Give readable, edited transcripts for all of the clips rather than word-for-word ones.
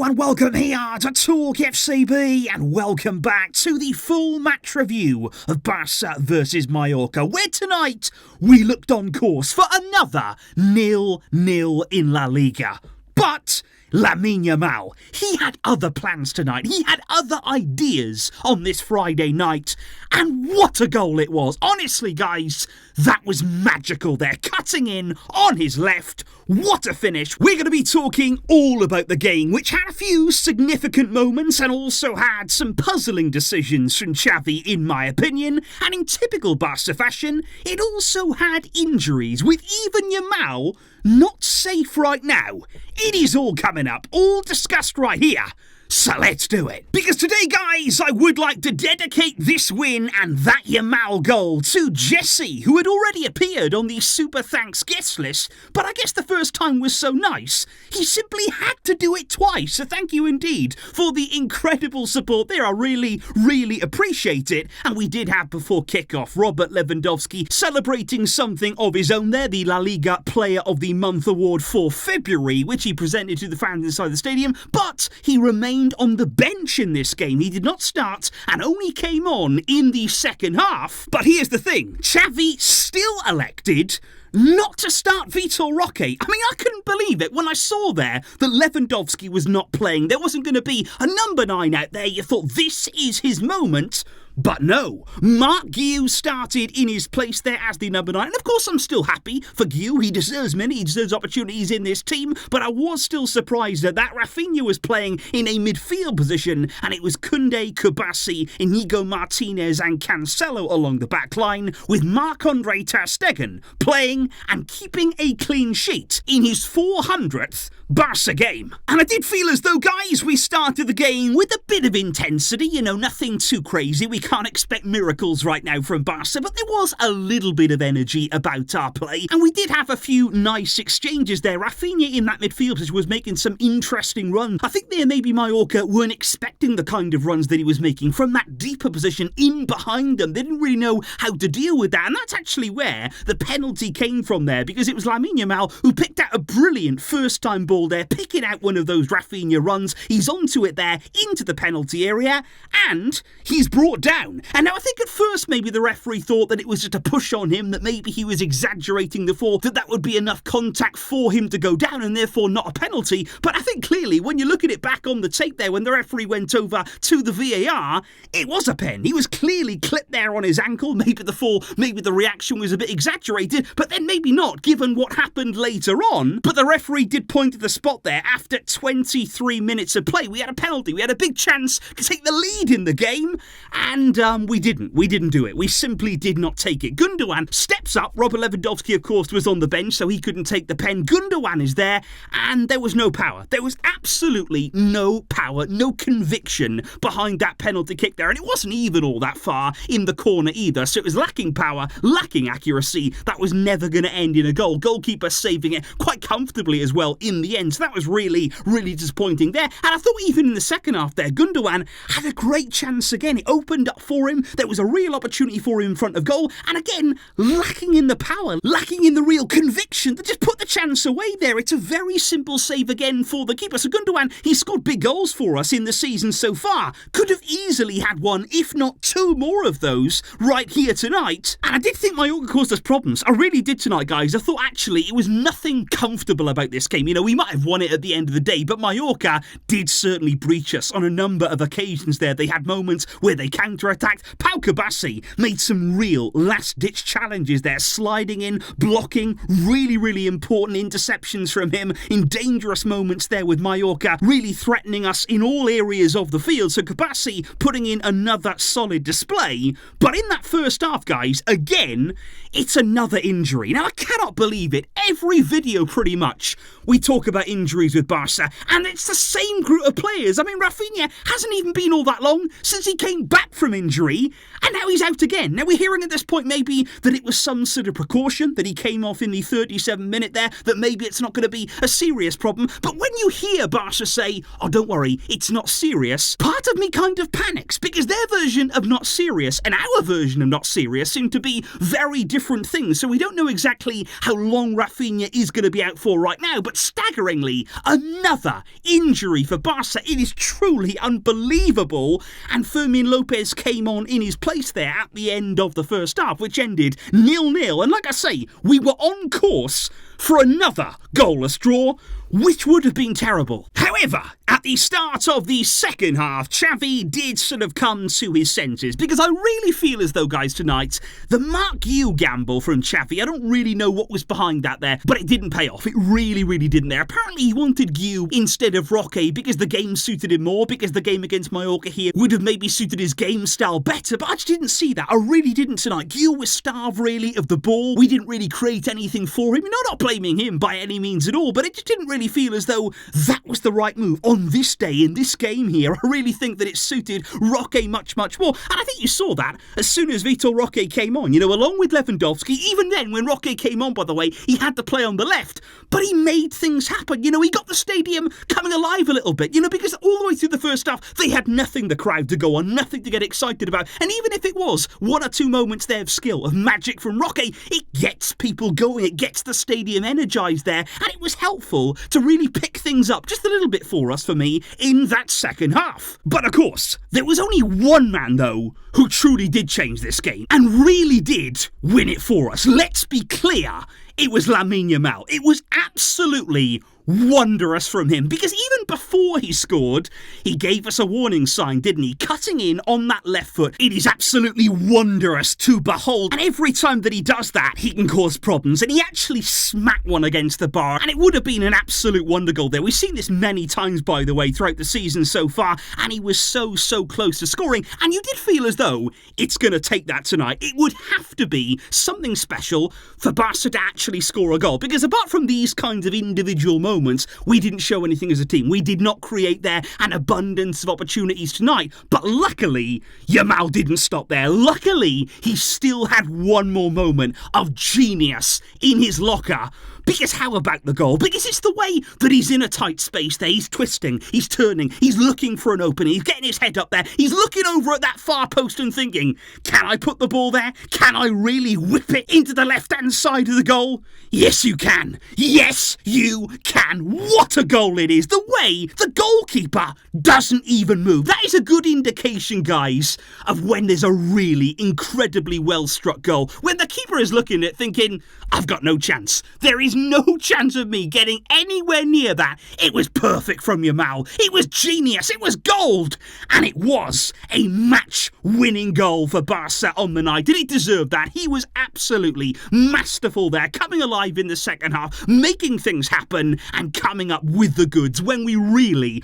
Hello and welcome here to TalkFCB and welcome back to the full match review of Barça versus Mallorca, where tonight we looked on course for another 0-0 in La Liga. But Lamine Yamal, he had other plans tonight. He had other ideas on this Friday night. And what a goal it was. Honestly, guys, that was magical there. Cutting in on his left. What a finish. We're going to be talking all about the game, which had a few significant moments and also had some puzzling decisions from Xavi, in my opinion. And in typical Barça fashion, it also had injuries, with even Yamal not safe right now. It is all coming up, all discussed right here. So let's do it. Because today, guys, I would like to dedicate this win and that Yamal goal to Jesse, who had already appeared on the Super Thanks guest list, but I guess the first time was so nice, he simply had to do it twice. So thank you indeed for the incredible support there. I really, really appreciate it. And we did have, before kickoff, Robert Lewandowski celebrating something of his own there, the La Liga Player of the Month award for February, which he presented to the fans inside the stadium, but he remained on the bench in this game. He did not start and only came on in the second half. But here's the thing, Xavi still elected not to start Vitor Roque. I mean, I couldn't believe it when I saw there that Lewandowski was not playing. There wasn't going to be a number 9 out there. You thought this is his moment. But no, Marc Guiu started in his place there as the number 9. And of course, I'm still happy for Guiu. He deserves many. He deserves opportunities in this team. But I was still surprised that Raphinha was playing in a midfield position. And it was Koundé, Kubasi, Inigo Martinez and Cancelo along the back line, with Marc-Andre ter Stegen playing and keeping a clean sheet in his 400th Barça game. And I did feel as though, guys, we started the game with a bit of intensity. You know, nothing too crazy. We can't expect miracles right now from Barça, but there was a little bit of energy about our play. And we did have a few nice exchanges there. Raphinha in that midfield position was making some interesting runs. I think there maybe Mallorca weren't expecting the kind of runs that he was making from that deeper position in behind them. They didn't really know how to deal with that. And that's actually where the penalty came from there, because it was Lamine Yamal who picked out a brilliant first-time ball there, picking out one of those Raphinha runs. He's onto it there, into the penalty area, and he's brought down. And now I think at first maybe the referee thought that it was just a push on him, that maybe he was exaggerating the fall, that would be enough contact for him to go down and therefore not a penalty. But I think clearly when you look at it back on the tape there, when the referee went over to the VAR, it was a pen. He was clearly clipped there on his ankle. Maybe the fall, maybe the reaction was a bit exaggerated, but then maybe not given what happened later on. But the referee did point to the spot there. After 23 minutes of play, we had a penalty. We had a big chance to take the lead in the game, and we didn't do it. We simply did not take it. Gundogan steps up. Robert Lewandowski, of course, was on the bench, so he couldn't take the pen. Gundogan is there, and there was no power. There was absolutely no power, no conviction behind that penalty kick there, and it wasn't even all that far in the corner either, so it was lacking power, lacking accuracy. That was never going to end in a goal. Goalkeeper saving it quite comfortably as well in the end, so that was really, really disappointing there. And I thought even in the second half there, Gundogan had a great chance again. It opened up for him. There was a real opportunity for him in front of goal, and again, lacking in the power, lacking in the real conviction that just put the chance away there. It's a very simple save again for the keeper. So Gundogan, he scored big goals for us in the season so far. Could have easily had one, if not two more of those right here tonight. And I did think Mallorca caused us problems. I really did tonight, guys. I thought actually it was nothing comfortable about this game. You know, we might have won it at the end of the day, but Mallorca did certainly breach us on a number of occasions there. They had moments where they counter-attacked. Pau Kubasi made some real last-ditch challenges there, sliding in, blocking, really, really important interceptions from him in dangerous moments there with Mallorca, really threatening us in all areas of the field. So Kubasi putting in another solid display. But in that first half, guys, again, it's another injury. Now, I cannot believe it. Every video, pretty much, we talk about injuries with Barça, and it's the same group of players. I mean, Raphinha hasn't even been all that long since he came back from from injury, and now he's out again. Now we're hearing at this point maybe that it was some sort of precaution, that he came off in the 37th minute there, that maybe it's not going to be a serious problem. But when you hear Barca say, oh, don't worry, it's not serious, part of me kind of panics, because their version of not serious and our version of not serious seem to be very different things. So we don't know exactly how long Raphinha is going to be out for right now, but staggeringly, another injury for Barca. It is truly unbelievable, and Fermin Lopez came on in his place there at the end of the first half, which ended 0-0. And like I say, we were on course for another goalless draw, which would have been terrible. However, at the start of the second half, Xavi did sort of come to his senses, because I really feel as though, guys, tonight, the Mark Guiu gamble from Xavi, I don't really know what was behind that there, but it didn't pay off. It really, really didn't there. Apparently he wanted Guiu instead of Roque because the game suited him more, because the game against Mallorca here would have maybe suited his game style better, but I just didn't see that. I really didn't tonight. Guiu was starved, really, of the ball. We didn't really create anything for him. Not blaming him by any means at all, but it just didn't really feel as though that was the right move on this day, in this game here. I really think that it suited Roque much, much more. And I think you saw that as soon as Vitor Roque came on, along with Lewandowski. Even then, when Roque came on, by the way, he had to play on the left, but he made things happen. He got the stadium coming alive a little bit, because all the way through the first half, they had nothing, the crowd, to go on, nothing to get excited about. And even if it was one or two moments there of skill, of magic from Roque, it gets people going, it gets the stadium energized there, and it was helpful to really pick things up just a little bit for us, for me, in that second half. But of course, there was only one man, though, who truly did change this game, and really did win it for us. Let's be clear, it was Lamine Yamal. It was absolutely wondrous from him, because even before he scored, he gave us a warning sign, didn't he? Cutting in on that left foot. It is absolutely wondrous to behold, and every time that he does that, he can cause problems, and he actually smacked one against the bar, and it would have been an absolute wonder goal there. We've seen this many times, by the way, throughout the season so far, and he was so close to scoring, and you did feel as though it's going to take that tonight. It would have to be something special for Barca to actually score a goal, because apart from these kinds of individual moments, we didn't show anything as a team. We did not create there an abundance of opportunities tonight. But luckily, Yamal didn't stop there. Luckily, he still had one more moment of genius in his locker. Because how about the goal? Because it's the way that he's in a tight space there. He's twisting, he's turning, he's looking for an opening, he's getting his head up there, he's looking over at that far post and thinking, can I put the ball there? Can I really whip it into the left-hand side of the goal? Yes, you can. Yes, you can. What a goal it is. The way the goalkeeper doesn't even move. That is a good indication, guys, of when there's a really incredibly well-struck goal. When the keeper is looking at it thinking, I've got no chance. There is no chance of me getting anywhere near that. It was perfect from Yamal. It was genius. It was gold. And it was a match-winning goal for Barca on the night. Did he deserve that? He was absolutely masterful there, coming alive in the second half, making things happen and coming up with the goods when we really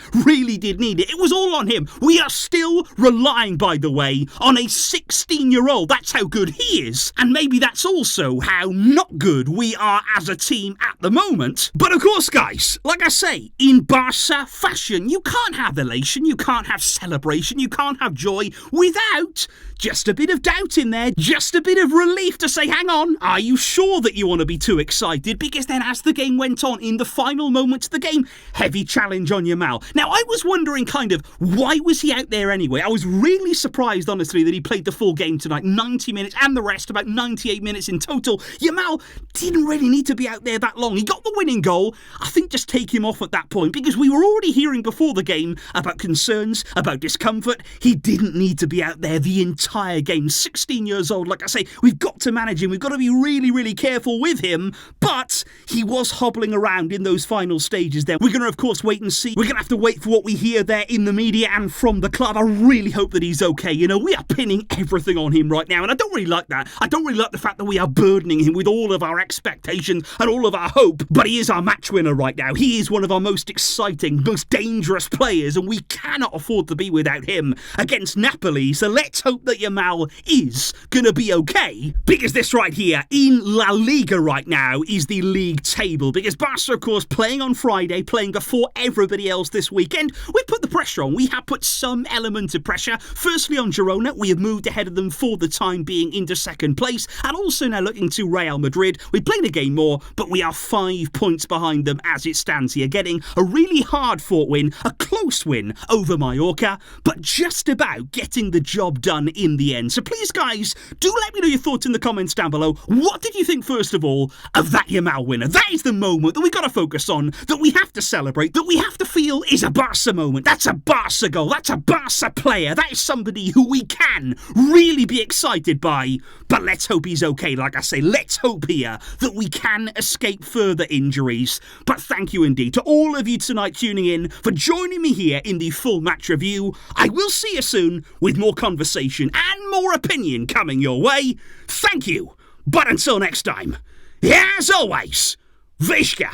did need it. It was all on him. We are still relying, by the way, on a 16-year-old. That's how good he is. And maybe that's also how not good we are as a team at the moment. But of course, guys, like I say, in Barca fashion, you can't have elation, you can't have celebration, you can't have joy without just a bit of doubt in there, just a bit of relief to say, hang on, are you sure that you want to be too excited? Because then as the game went on, in the final moments of the game, heavy challenge on Yamal. Now, I was wondering kind of, why was he out there anyway? I was really surprised, honestly, that he played the full game tonight, 90 minutes, and the rest, about 98 minutes in total. Yamal didn't really need to be out there that long. He got the winning goal. I think just take him off at that point, because we were already hearing before the game about concerns, about discomfort. He didn't need to be out there the entire game. 16 years old, like I say, we've got to manage him. We've got to be really careful with him, but he was hobbling around in those final stages there. We're going to, of course, wait and see. We're going to have to wait for what we hear there in the media and from the club. I really hope that he's okay. We are pinning everything on him right now, and I don't really like that. I don't really like the fact that we are burdening him with all of our expectations and all all of our hope, but he is our match winner right now. He is one of our most exciting, most dangerous players, and we cannot afford to be without him against Napoli. So let's hope that Yamal is gonna be okay, because this right here in La Liga right now is the league table, because Barca, of course, playing on Friday, playing before everybody else this weekend. We put the pressure on. We have put some element of pressure. Firstly on Girona, we have moved ahead of them for the time being into second place, and also now looking to Real Madrid. We played a game more, but we are 5 points behind them as it stands here, getting a really hard-fought win, a close win over Mallorca, but just about getting the job done in the end. So please, guys, do let me know your thoughts in the comments down below. What did you think, first of all, of that Yamal winner? That is the moment that we got to focus on, that we have to celebrate, that we have to feel is a Barca moment. That's a Barca goal. That's a Barca player. That is somebody who we can really be excited by. But let's hope he's okay. Like I say, let's hope here that we can escape further injuries. But thank you indeed to all of you tonight tuning in, for joining me here in the full match review. I will see you soon with more conversation and more opinion coming your way. Thank you. But until next time, as always, Vishka,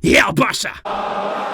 Barça.